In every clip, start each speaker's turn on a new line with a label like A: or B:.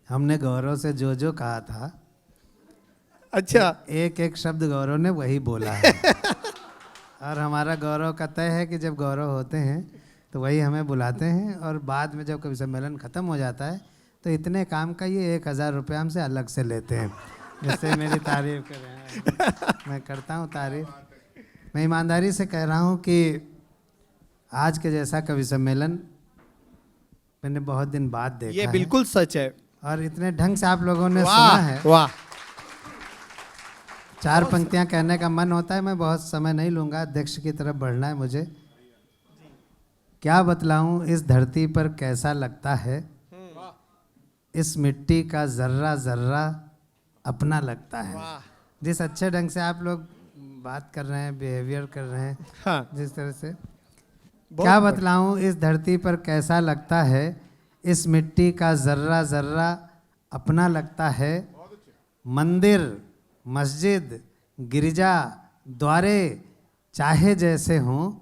A: हमने गौरव से जो जो कहा था,
B: अच्छा,
A: एक एक शब्द गौरव ने वही बोला है। और हमारा गौरव का तय है कि जब गौरव होते हैं तो वही हमें बुलाते हैं, और बाद में जब कभी सम्मेलन ख़त्म हो जाता है तो इतने काम का ये 1000 रुपये हमसे अलग से लेते हैं, जिससे मेरी तारीफ कर रहे हैं। मैं करता हूँ तारीफ। मैं ईमानदारी से कह रहा हूँ कि आज के जैसा कवि सम्मेलन मैंने बहुत दिन बाद देखा
B: ये
A: है।
B: बिल्कुल सच है।
A: और इतने ढंग से आप लोगों ने सुना
B: वाह
A: है।
B: वाह,
A: 4 पंक्तियां कहने का मन होता है। मैं बहुत समय नहीं लूँगा, अध्यक्ष की तरफ बढ़ना है मुझे। क्या बतलाऊं इस धरती पर कैसा लगता है, इस मिट्टी का जर्रा जर्रा अपना लगता है। जिस अच्छे ढंग से आप लोग बात कर रहे हैं, बिहेवियर कर रहे हैं,
B: हाँ,
A: जिस तरह से, क्या बतलाऊं इस धरती पर कैसा लगता है, इस मिट्टी का जर्रा जर्रा अपना लगता है। मंदिर, मस्जिद, गिरजा, द्वारे चाहे जैसे हों,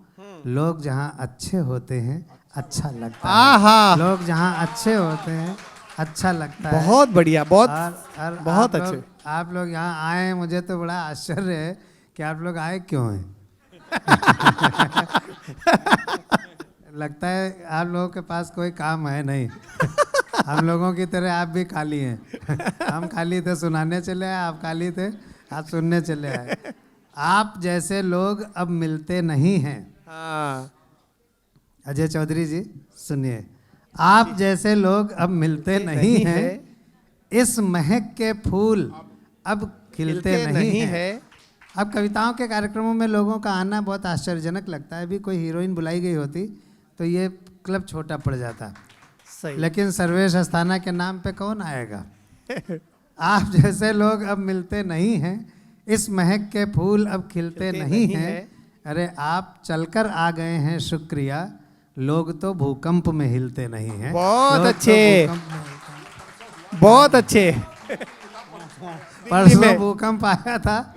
A: लोग जहाँ अच्छे होते हैं अच्छा लगता है। लोग जहाँ अच्छे होते हैं अच्छा लगता है।
B: बहुत बढ़िया, बहुत
A: और
B: बहुत अच्छे।
A: आप लोग यहाँ आए, मुझे तो बड़ा आश्चर्य है कि आप लोग आए क्यों हैं। लगता है आप लोगों के पास कोई काम है नहीं। हम लोगों की तरह आप भी खाली हैं। हम खाली थे सुनाने चले आए, आप खाली थे आप सुनने चले आए। आप जैसे लोग अब मिलते नहीं हैं। अजय चौधरी जी सुनिए, आप जैसे लोग अब मिलते नहीं हैं। इस महक के फूल अब खिलते नहीं हैं। अब कविताओं के कार्यक्रमों में लोगों का आना बहुत आश्चर्यजनक लगता है। अभी कोई हीरोइन बुलाई गई होती तो ये क्लब छोटा पड़ जाता, लेकिन सर्वेश अस्थाना के नाम पे कौन आएगा। आप जैसे लोग अब मिलते नहीं हैं, इस महक के फूल अब खिलते नहीं हैं। अरे आप चलकर आ गए हैं शुक्रिया, लोग तो भूकंप में हिलते नहीं हैं।
B: बहुत अच्छे, बहुत अच्छे।
A: परसों भूकंप आया था,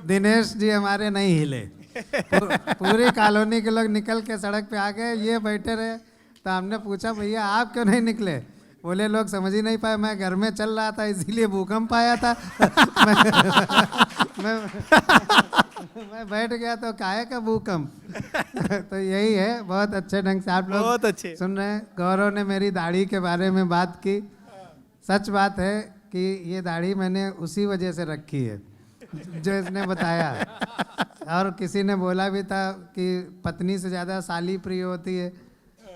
A: दिनेश जी हमारे नहीं हिले। पूरी कॉलोनी के लोग निकल के सड़क पे आ गए, ये बैठे रहे। तो हमने पूछा भैया आप क्यों नहीं निकले। बोले लोग समझ ही नहीं पाए, मैं घर में चल रहा था इसीलिए भूकंप आया था। मैं बैठ गया तो काहे का भूकंप। तो यही है, बहुत अच्छे ढंग से आप लोग सुन रहे हैं। गौरव ने मेरी दाढ़ी के बारे में बात की। सच बात है कि ये दाढ़ी मैंने उसी वजह से रखी है जो इसने बताया। और किसी ने बोला भी था कि पत्नी से ज़्यादा साली प्रिय होती है।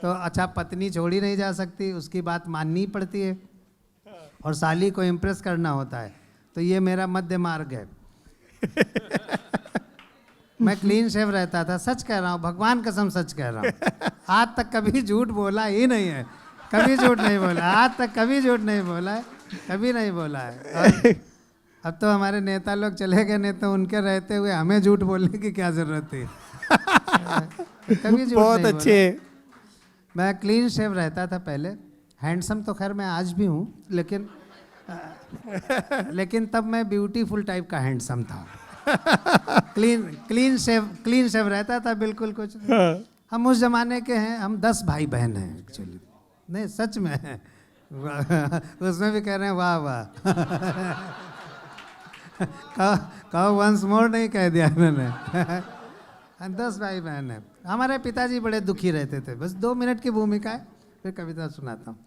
A: तो अच्छा, पत्नी छोड़ी नहीं जा सकती, उसकी बात माननी पड़ती है, और साली को इम्प्रेस करना होता है। तो ये मेरा मध्य मार्ग है। मैं क्लीन शेव रहता था, सच कह रहा हूँ, भगवान कसम सच कह रहा हूँ। आज तक कभी झूठ बोला ही नहीं है, कभी झूठ नहीं बोला, आज तक कभी झूठ नहीं बोला है, कभी नहीं बोला है। और अब तो हमारे नेता लोग चले गए, नहीं तो उनके रहते हुए हमें झूठ बोलने की क्या जरूरत थी। कभी झूठ
B: बहुत
A: नहीं
B: अच्छे।
A: मैं क्लीन शेव रहता था पहले। हैंडसम तो खैर मैं आज भी हूँ, लेकिन तब मैं ब्यूटीफुल टाइप का हैंडसम था। क्लीन शेव रहता था, बिल्कुल कुछ नहीं। हम उस जमाने के हैं, हम 10 भाई बहन हैं एक्चुअली। नहीं सच में है। उसमें भी कह रहे हैं वाह वाह। कहो वंस मोर नहीं कह दिया मैंने। 10 भाई बहन है। हमारे पिताजी बड़े दुखी रहते थे। बस 2 मिनट की भूमिका है, फिर कविता सुनाता हूँ।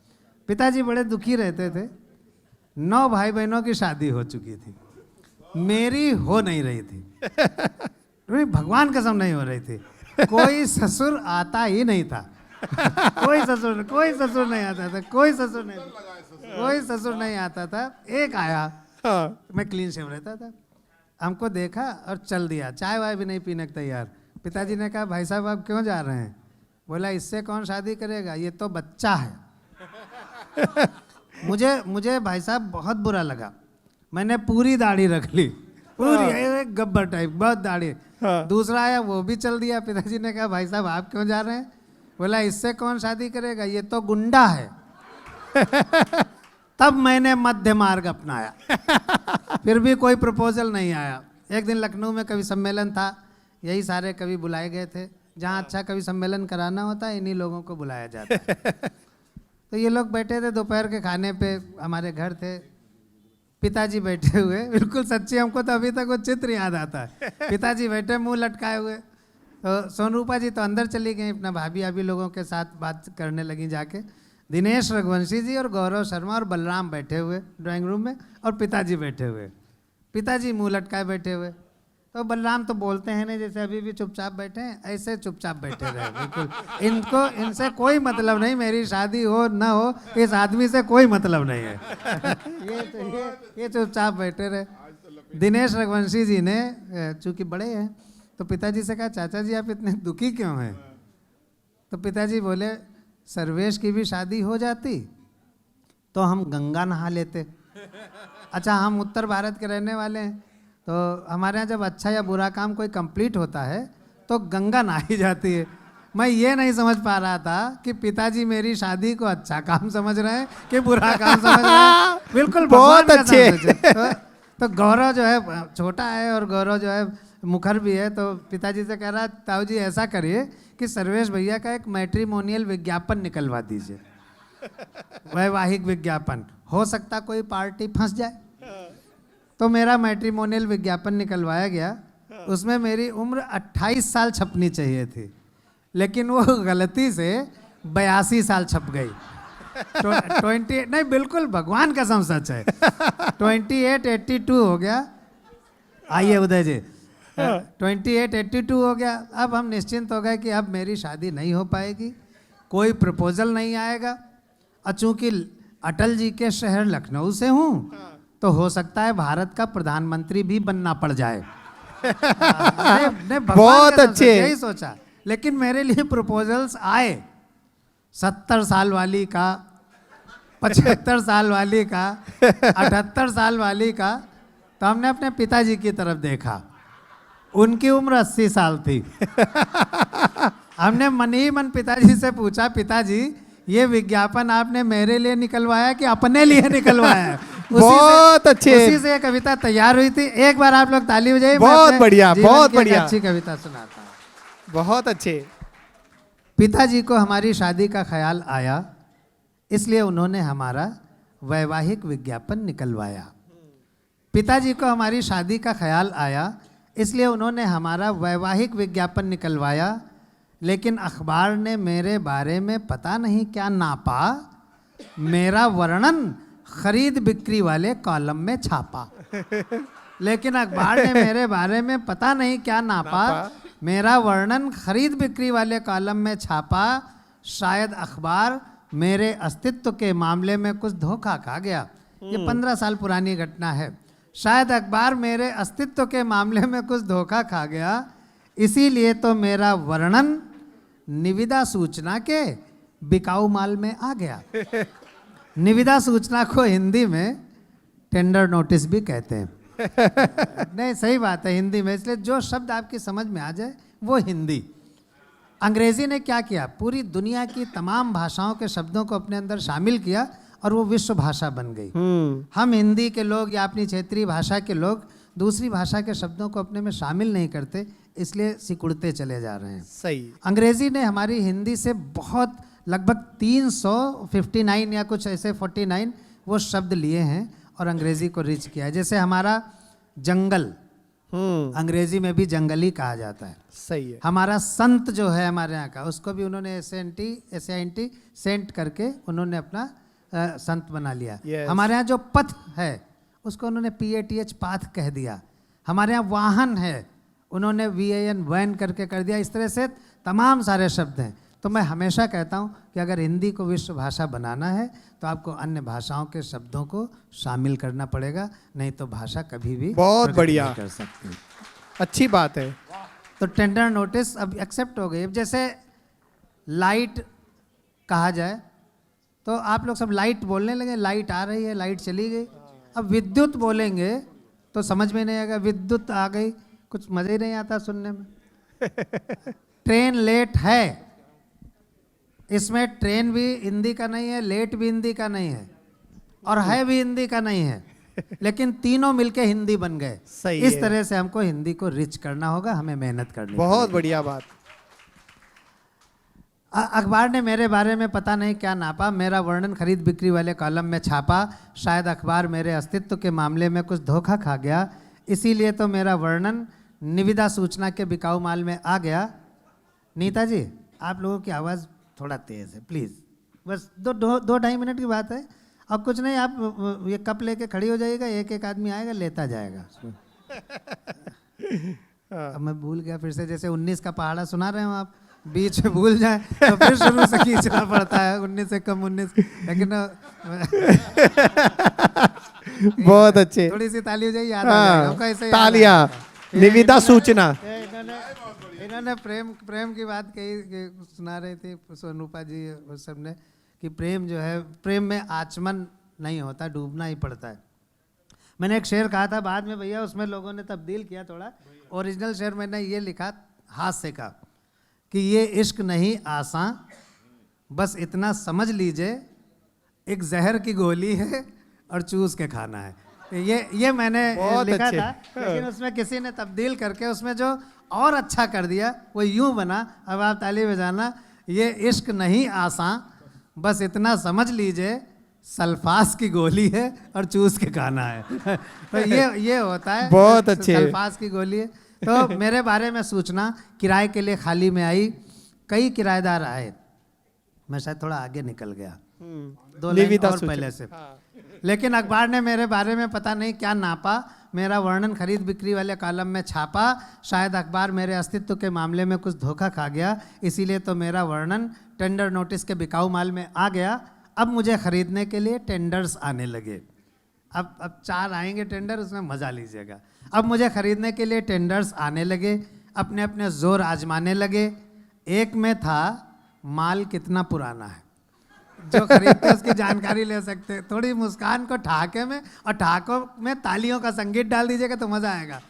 A: पिताजी बड़े दुखी रहते थे। 9 भाई बहनों की शादी हो चुकी थी, मेरी हो नहीं रही थी। भगवान कसम नहीं हो रही थी। कोई ससुर आता ही नहीं था। कोई ससुर नहीं आता था। कोई ससुर नहीं आता था। एक आया, मैं क्लीन शेव रहता था, हमको देखा और चल दिया। चाय वाय भी नहीं पीने को तैयार। पिताजी ने कहा भाई साहब आप क्यों जा रहे हैं। बोला इससे कौन शादी करेगा, ये तो बच्चा है। मुझे भाई साहब बहुत बुरा लगा। मैंने पूरी दाढ़ी रख ली, पूरी गब्बर टाइप, बहुत दाढ़ी। दूसरा आया, वो भी चल दिया। पिताजी ने कहा भाई साहब आप क्यों जा रहे हैं। बोला इससे कौन शादी करेगा, ये तो गुंडा है। तब मैंने मध्य मार्ग अपनाया। फिर भी कोई प्रपोजल नहीं आया। एक दिन लखनऊ में कवि सम्मेलन था, यही सारे कवि बुलाए गए थे। जहाँ अच्छा कवि सम्मेलन कराना होता है इन्हीं लोगों को बुलाया जाता है। तो ये लोग बैठे थे दोपहर के खाने पे, हमारे घर थे, पिताजी बैठे हुए, बिल्कुल सच्ची, हमको तो अभी तक वो चित्र याद आता है। पिताजी बैठे मुंह लटकाए हुए, तो सोनरूपा जी तो अंदर चली गई, अपना भाभी अभी लोगों के साथ बात करने लगी जाके। दिनेश रघुवंशी जी और गौरव शर्मा और बलराम बैठे हुए ड्राइंग रूम में, और पिताजी बैठे हुए, पिताजी मुंह लटकाए बैठे हुए। तो बलराम तो बोलते हैं नहीं, जैसे अभी भी चुपचाप बैठे हैं, ऐसे चुपचाप बैठे रहे बिल्कुल। इनसे कोई मतलब नहीं, मेरी शादी हो ना हो, इस आदमी से कोई मतलब नहीं है। ये चुपचाप बैठे रहे। दिनेश रघुवंशी जी ने, चूंकि बड़े हैं, तो पिताजी से कहा, चाचा जी आप इतने दुखी क्यों हैं? तो पिताजी बोले, सर्वेश की भी शादी हो जाती तो हम गंगा नहा लेते। अच्छा, हम उत्तर भारत के रहने वाले हैं, तो हमारे यहाँ जब अच्छा या बुरा काम कोई कंप्लीट होता है तो गंगा नहाई जाती है। मैं ये नहीं समझ पा रहा था कि पिताजी मेरी शादी को अच्छा काम समझ रहे हैं कि बुरा काम समझ रहे हैं। बिल्कुल
B: बहुत अच्छे।
A: तो गौरव जो है छोटा है और गौरव जो है मुखर भी है, तो पिताजी से कह रहा, ताऊ जी ऐसा करिए कि सर्वेश भैया का एक मैट्रिमोनियल विज्ञापन निकलवा दीजिए, वैवाहिक विज्ञापन, हो सकता कोई पार्टी फंस जाए। तो मेरा मैट्रिमोनियल विज्ञापन निकलवाया गया, उसमें मेरी उम्र 28 साल छपनी चाहिए थी, लेकिन वो गलती से 82 साल छप गई। 28 नहीं, बिल्कुल भगवान कसम सच है, 2882 हो गया। आइए उदय जी, 2882 हो गया। अब हम निश्चिंत हो गए कि अब मेरी शादी नहीं हो पाएगी, कोई प्रपोजल नहीं आएगा, और चूंकि अटल जी के शहर लखनऊ से हूँ तो हो सकता है भारत का प्रधानमंत्री भी बनना पड़ जाए।
B: बहुत अच्छे,
A: यही सोचा। लेकिन मेरे लिए प्रपोजल्स आए, 70 साल वाली का, 75 साल वाली का, 78 साल वाली का। तो हमने अपने पिताजी की तरफ देखा, उनकी उम्र 80 साल थी। हमने मन ही मन पिताजी से पूछा, पिताजी ये विज्ञापन आपने मेरे लिए निकलवाया कि अपने लिए निकलवाया है?
B: बहुत अच्छे,
A: उसी से कविता तैयार हुई थी। एक बार आप लोग ताली बजाइए।
B: बहुत बढ़िया, बहुत बढ़िया,
A: अच्छी कविता सुनाता हूँ।
B: बहुत अच्छे।
A: पिताजी को हमारी शादी का ख्याल आया, इसलिए उन्होंने हमारा वैवाहिक विज्ञापन निकलवाया। पिताजी को हमारी शादी का ख्याल आया, इसलिए उन्होंने हमारा वैवाहिक विज्ञापन निकलवाया, लेकिन अखबार ने मेरे बारे में पता नहीं क्या नापा, मेरा वर्णन खरीद बिक्री वाले कॉलम में छापा। लेकिन अखबार ने मेरे बारे में पता नहीं क्या नापा, मेरा वर्णन खरीद बिक्री वाले कॉलम में छापा। शायद अखबार मेरे अस्तित्व के मामले में कुछ धोखा खा गया। ये 15 साल पुरानी घटना है। शायद अखबार मेरे अस्तित्व के मामले में कुछ धोखा खा गया, इसीलिए तो मेरा वर्णन निविदा सूचना के बिकाऊ माल में आ गया। निविदा सूचना को हिंदी में टेंडर नोटिस भी कहते हैं। नहीं, सही बात है, हिंदी में, इसलिए जो शब्द आपकी समझ में आ जाए वो हिंदी। अंग्रेजी ने क्या किया, पूरी दुनिया की तमाम भाषाओं के शब्दों को अपने अंदर शामिल किया और वो विश्व भाषा बन गई। हम हिंदी के लोग या अपनी क्षेत्रीय भाषा के लोग दूसरी भाषा के शब्दों को अपने में शामिल नहीं करते, इसलिए सिकुड़ते चले जा रहे हैं।
B: सही।
A: अंग्रेजी ने हमारी हिंदी से बहुत, लगभग 359 या कुछ ऐसे 49 वो शब्द लिए हैं और अंग्रेजी को रिच किया है। जैसे हमारा जंगल, अंग्रेजी में भी जंगली कहा जाता है।
B: सही है।
A: हमारा संत जो है हमारे यहाँ का, उसको भी उन्होंने SANT सेंट करके उन्होंने अपना संत बना लिया।
B: Yes.
A: हमारे यहाँ जो पथ है उसको उन्होंने PATH पाथ कह दिया। हमारे यहाँ वाहन है, उन्होंने VAN वैन करके कर दिया। इस तरह से तमाम सारे शब्द हैं। तो मैं हमेशा कहता हूँ कि अगर हिंदी को विश्व भाषा बनाना है तो आपको अन्य भाषाओं के शब्दों को शामिल करना पड़ेगा, नहीं तो भाषा कभी भी
B: बहुत बढ़िया
A: कर सकती।
B: अच्छी बात है।
A: तो टेंडर नोटिस अब एक्सेप्ट हो गई। अब जैसे लाइट कहा जाए तो आप लोग सब लाइट बोलने लगे, लाइट आ रही है, लाइट चली गई। अब विद्युत बोलेंगे तो समझ में नहीं आएगा, विद्युत आ गई, कुछ मज़ा ही नहीं आता सुनने में। ट्रेन लेट है, इसमें ट्रेन भी हिंदी का नहीं है, लेट भी हिंदी का नहीं है, और है भी हिंदी का नहीं है, लेकिन तीनों मिलके हिंदी बन गए।
B: सही
A: इस
B: है।
A: तरह से हमको हिंदी को रिच करना होगा, हमें मेहनत करनी
B: बहुत
A: पड़ेगी।
B: बढ़िया बात।
A: अखबार ने मेरे बारे में पता नहीं क्या नापा, मेरा वर्णन खरीद बिक्री वाले कॉलम में छापा, शायद अखबार मेरे अस्तित्व के मामले में कुछ धोखा खा गया, इसीलिए तो मेरा वर्णन निविदा सूचना के बिकाऊ माल में आ गया। नीता जी, आप लोगों की आवाज़ थोड़ा तेज़ है, प्लीज़। बस दो ढाई मिनट की बात है। अब कुछ नहीं, आप ये कप लेके खड़ी हो जाइएगा, एक एक आदमी आएगा लेता जाएगा। अब मैं भूल गया फिर से, जैसे 19 का पहाड़ा सुना रहे हो आप, बीच में भूल जाए तो फिर शुरू से खींचना पड़ता है, 19 से कम 19। लेकिन
B: बहुत अच्छे।
A: थोड़ी सी ताली हो जाए, याद आ जाएगा आपका, ऐसे
B: तालियां। निविदा सूचना।
A: इन्होंने प्रेम की बात कही कि सुना रहे थे सोनूपा जी और सब ने कि प्रेम जो है, प्रेम में आचमन नहीं होता, डूबना ही पड़ता है। मैंने एक शेर कहा था, बाद में भैया उसमें लोगों ने तब्दील किया थोड़ा। ओरिजिनल शेर मैंने ये लिखा हास्य का कि ये इश्क नहीं आसान, बस इतना समझ लीजिए एक जहर की गोली है और चूस के खाना है। ये मैंने लिखा था, लेकिन उसमें किसी ने तब्दील करके उसमें जो और अच्छा कर दिया वो यूं बना, अब आप ताली बजाना, ये इश्क नहीं आसान, बस इतना समझ लीजिए सल्फास की गोली है और चूस के खाना है। तो ये होता है,
B: बहुत अच्छे।
A: सल्फास की गोली है। तो मेरे बारे में सूचना किराए के लिए खाली में आई, कई किराएदार आए, मैं शायद थोड़ा आगे निकल गया 2 लाइन और पहले से। लेकिन अखबार ने मेरे बारे में पता नहीं क्या नापा, मेरा वर्णन खरीद बिक्री वाले कॉलम में छापा, शायद अखबार मेरे अस्तित्व के मामले में कुछ धोखा खा गया, इसीलिए तो मेरा वर्णन टेंडर नोटिस के बिकाऊ माल में आ गया। अब मुझे खरीदने के लिए टेंडर्स आने लगे। अब 4 आएंगे टेंडर, उसमें मज़ा लीजिएगा। अब मुझे खरीदने के लिए टेंडर्स आने लगे, अपने अपने जोर आजमाने लगे। एक में था माल कितना पुराना है, जो खरीद के उसकी जानकारी ले सकते। थोड़ी मुस्कान को ठहाके में और ठहाकों में तालियों का संगीत डाल दीजिएगा तो मज़ा आएगा।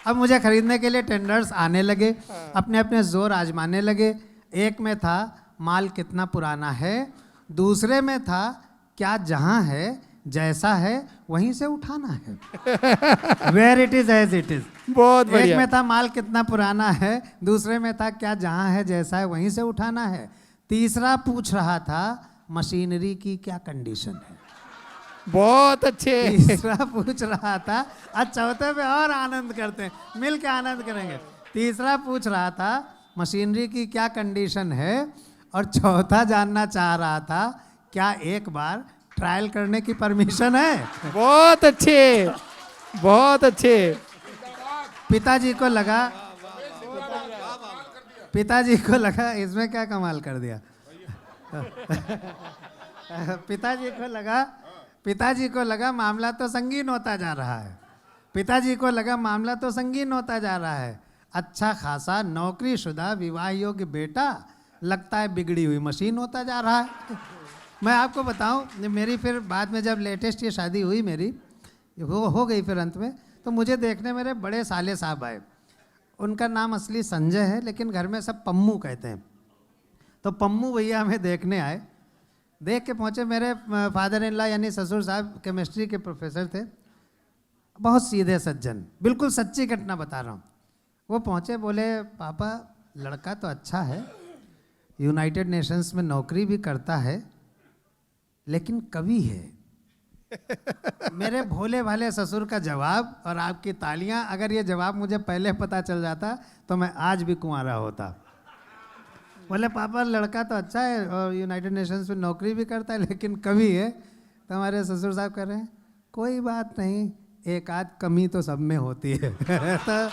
A: अब मुझे खरीदने के लिए टेंडर्स आने लगे, अपने अपने जोर आजमाने लगे। एक में था माल कितना पुराना है, दूसरे में था क्या जहाँ है जैसा है वहीं से उठाना है, where it is as it is.
B: बहुत बढ़िया।
A: एक में था माल कितना पुराना है, दूसरे में था क्या जहाँ है जैसा है वहीं से उठाना है, तीसरा पूछ रहा था मशीनरी की क्या कंडीशन है।
B: बहुत अच्छे।
A: तीसरा पूछ रहा था, आज चौथे पे और आनंद करते हैं, मिल के आनंद करेंगे। तीसरा पूछ रहा था मशीनरी की क्या कंडीशन है, और चौथा जानना चाह रहा था क्या एक बार ट्रायल करने की परमिशन है।
B: बहुत अच्छे, बहुत अच्छे।
A: पिताजी को लगा इसमें क्या कमाल कर दिया। पिताजी को लगा मामला तो संगीन होता जा रहा है। पिताजी को लगा मामला तो संगीन होता जा रहा है। अच्छा खासा नौकरीशुदा विवाह योग्य बेटा लगता है बिगड़ी हुई मशीन होता जा रहा है। मैं आपको बताऊं, मेरी फिर बाद में जब लेटेस्ट ये शादी हुई मेरी, वो हो गई फिर अंत में, तो मुझे देखने मेरे बड़े साले साहब आए। उनका नाम असली संजय है, लेकिन घर में सब पम्मू कहते हैं। तो पम्मू भैया हमें देखने आए, देख के पहुँचे। मेरे फादर इन लॉ यानी ससुर साहब केमिस्ट्री के प्रोफेसर थे, बहुत सीधे सज्जन, बिल्कुल सच्ची घटना बता रहा हूँ। वो पहुँचे, बोले पापा लड़का तो अच्छा है, यूनाइटेड नेशंस में नौकरी भी करता है, लेकिन कवि है। मेरे भोले भाले ससुर का जवाब और आपकी तालियां, अगर ये जवाब मुझे पहले पता चल जाता तो मैं आज भी कुंवारा होता। बोले पापा लड़का तो अच्छा है और यूनाइटेड नेशंस में नौकरी भी करता है, लेकिन कवि है। तो हमारे ससुर साहब कह रहे हैं कोई बात नहीं, एक आध कमी तो सब में होती है। तो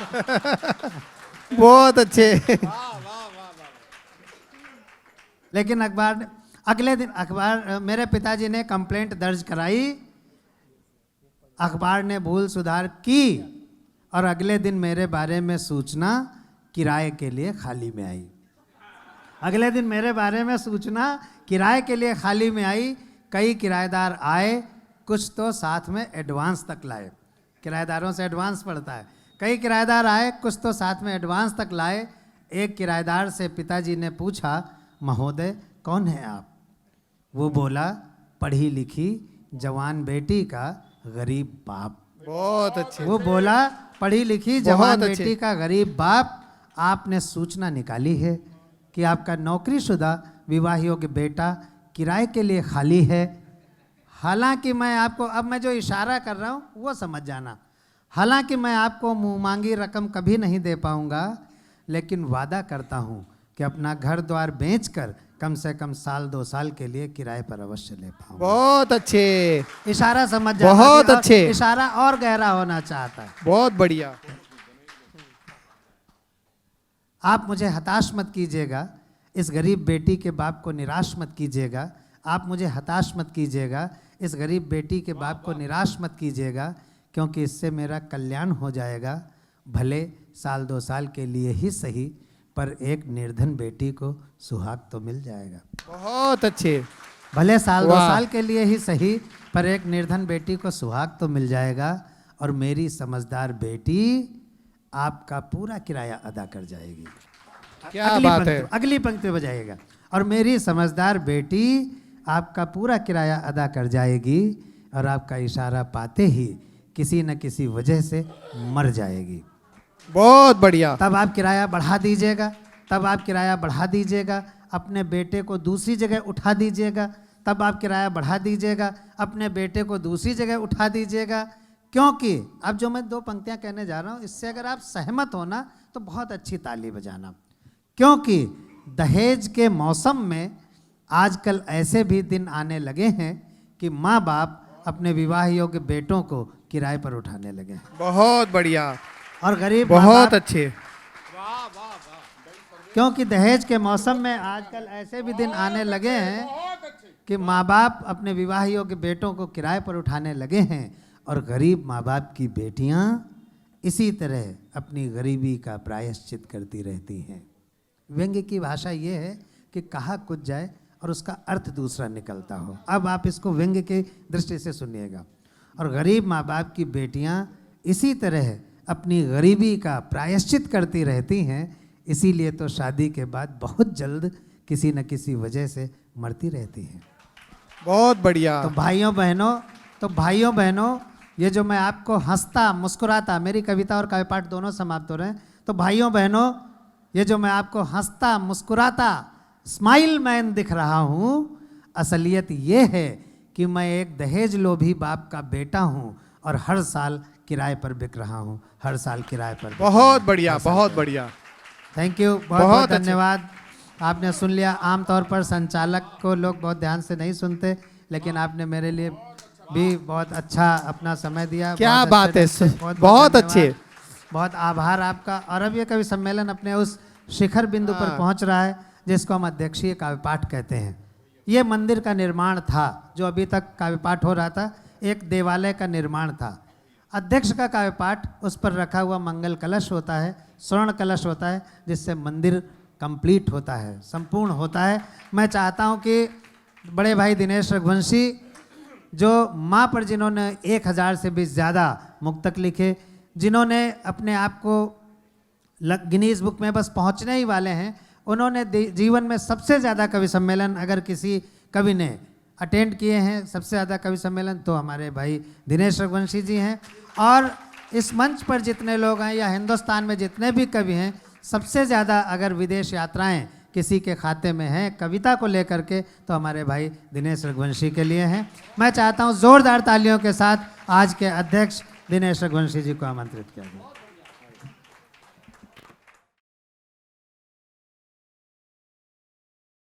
B: बहुत अच्छे।
A: लेकिन अगले दिन मेरे पिताजी ने कंप्लेंट दर्ज कराई, अखबार ने भूल सुधार की, और अगले दिन मेरे बारे में सूचना किराए के लिए खाली में आई। अगले दिन मेरे बारे में सूचना किराए के लिए खाली में आई। कई किराएदार आए, कुछ तो साथ में एडवांस तक लाए। किराएदारों से एडवांस पड़ता है। कई किराएदार आए, कुछ तो साथ में एडवांस तक लाए। एक किराएदार से पिताजी ने पूछा, महोदय कौन है आप? वो बोला, पढ़ी लिखी जवान बेटी का गरीब बाप।
B: बहुत अच्छे।
A: वो बोला, पढ़ी लिखी जवान बेटी का गरीब बाप, आपने सूचना निकाली है कि आपका नौकरीशुदा विवाह योग्य बेटा किराए के लिए खाली है। हालांकि मैं आपको, अब मैं जो इशारा कर रहा हूँ वो समझ जाना, हालांकि मैं आपको मुँह मांगी रकम कभी नहीं दे पाऊँगा, लेकिन वादा करता हूँ कि अपना घर द्वार बेचकर कम से कम साल 2 साल के लिए किराए पर अवश्य ले पाऊंगा।
B: बहुत अच्छे,
A: इशारा समझ जाना,
B: बहुत
A: और
B: अच्छे।
A: इशारा और गहरा होना चाहता है।
B: बहुत बढ़िया।
A: आप मुझे हताश मत कीजिएगा, इस गरीब बेटी के बाप को निराश मत कीजिएगा। आप मुझे हताश मत कीजिएगा, इस गरीब बेटी के बाप को निराश मत कीजिएगा, क्योंकि इससे मेरा कल्याण हो जाएगा। भले साल 2 साल के लिए ही सही, पर एक निर्धन बेटी को सुहाग तो मिल जाएगा।
B: बहुत अच्छे।
A: भले साल 2
B: वाह।
A: साल के लिए ही सही, पर एक निर्धन बेटी को सुहाग तो मिल जाएगा, और मेरी समझदार बेटी आपका पूरा किराया अदा कर जाएगी।
B: क्या बात है।
A: अगली पंक्ति बजाइएगा। और मेरी समझदार बेटी आपका पूरा किराया अदा कर जाएगी, और आपका इशारा पाते ही किसी न किसी वजह से मर जाएगी।
B: बहुत बढ़िया।
A: तब आप किराया बढ़ा दीजिएगा, तब आप किराया बढ़ा दीजिएगा, अपने बेटे को दूसरी जगह उठा दीजिएगा, तब आप किराया बढ़ा दीजिएगा, अपने बेटे को दूसरी जगह उठा दीजिएगा। क्योंकि अब जो मैं 2 पंक्तियां कहने जा रहा हूं, इससे अगर आप सहमत हो ना तो बहुत अच्छी ताली बजाना। क्योंकि दहेज के मौसम में आजकल ऐसे भी दिन आने लगे हैं कि माँ बाप अपने विवाह योग्य बेटों को किराए पर उठाने लगे हैं।
B: बहुत बढ़िया।
A: और गरीब
B: बहुत अच्छे।
A: क्योंकि दहेज के मौसम में आजकल ऐसे भी दिन आने लगे हैं कि माँ बाप अपने विवाह योग्य बेटों को किराए पर उठाने लगे हैं, और गरीब माँ बाप की बेटियाँ इसी तरह अपनी गरीबी का प्रायश्चित करती रहती हैं। व्यंग्य की भाषा ये है कि कहा कुछ जाए और उसका अर्थ दूसरा निकलता हो। अब आप इसको व्यंग्य की दृष्टि से सुनिएगा। और गरीब माँ बाप की बेटियाँ इसी तरह अपनी गरीबी का प्रायश्चित करती रहती हैं, इसीलिए तो शादी के बाद बहुत जल्द किसी न किसी वजह से मरती रहती हैं।
B: बहुत बढ़िया।
A: तो भाइयों बहनों, ये जो मैं आपको हंसता मुस्कुराता, मेरी कविता और काव्य पाठ दोनों समाप्त हो रहे हैं, तो भाइयों बहनों, ये जो मैं आपको हंसता मुस्कुराता स्माइल मैन दिख रहा हूँ, असलियत ये है कि मैं एक दहेज लोभी बाप का बेटा हूँ, और हर साल किराए पर बिक रहा हूँ, हर साल किराए पर।
B: बहुत बढ़िया, बहुत बढ़िया।
A: थैंक यू, बहुत बहुत धन्यवाद। आपने सुन लिया। आमतौर पर संचालक को लोग बहुत ध्यान से नहीं सुनते, लेकिन आपने मेरे लिए भी बहुत अच्छा अपना समय दिया।
B: क्या बात है, बहुत अच्छे।
A: बहुत आभार आपका। और अब ये कवि सम्मेलन अपने उस शिखर बिंदु पर पहुंच रहा है जिसको हम अध्यक्षीय काव्य पाठ कहते हैं। ये मंदिर का निर्माण था, जो अभी तक काव्य पाठ हो रहा था, एक देवालय का निर्माण था। अध्यक्ष का काव्य पाठ, उस पर रखा हुआ मंगल कलश होता है, स्वर्ण कलश होता है, जिससे मंदिर कंप्लीट होता है, संपूर्ण होता है। मैं चाहता हूं कि बड़े भाई दिनेश रघुवंशी, जो माँ पर जिन्होंने 1000 से भी ज़्यादा मुक्तक लिखे, जिन्होंने अपने आप को गिनीज बुक में बस पहुंचने ही वाले हैं, उन्होंने जीवन में सबसे ज़्यादा कवि सम्मेलन अगर किसी कवि ने अटेंड किए हैं, सबसे ज़्यादा कवि सम्मेलन, तो हमारे भाई दिनेश रघुवंशी जी हैं। और इस मंच पर जितने लोग हैं या हिंदुस्तान में जितने भी कवि हैं, सबसे ज़्यादा अगर विदेश यात्राएं किसी के खाते में हैं कविता को लेकर के, तो हमारे भाई दिनेश रघुवंशी के लिए हैं। मैं चाहता हूं ज़ोरदार तालियों के साथ आज के अध्यक्ष दिनेश रघुवंशी जी को आमंत्रित किया जाए।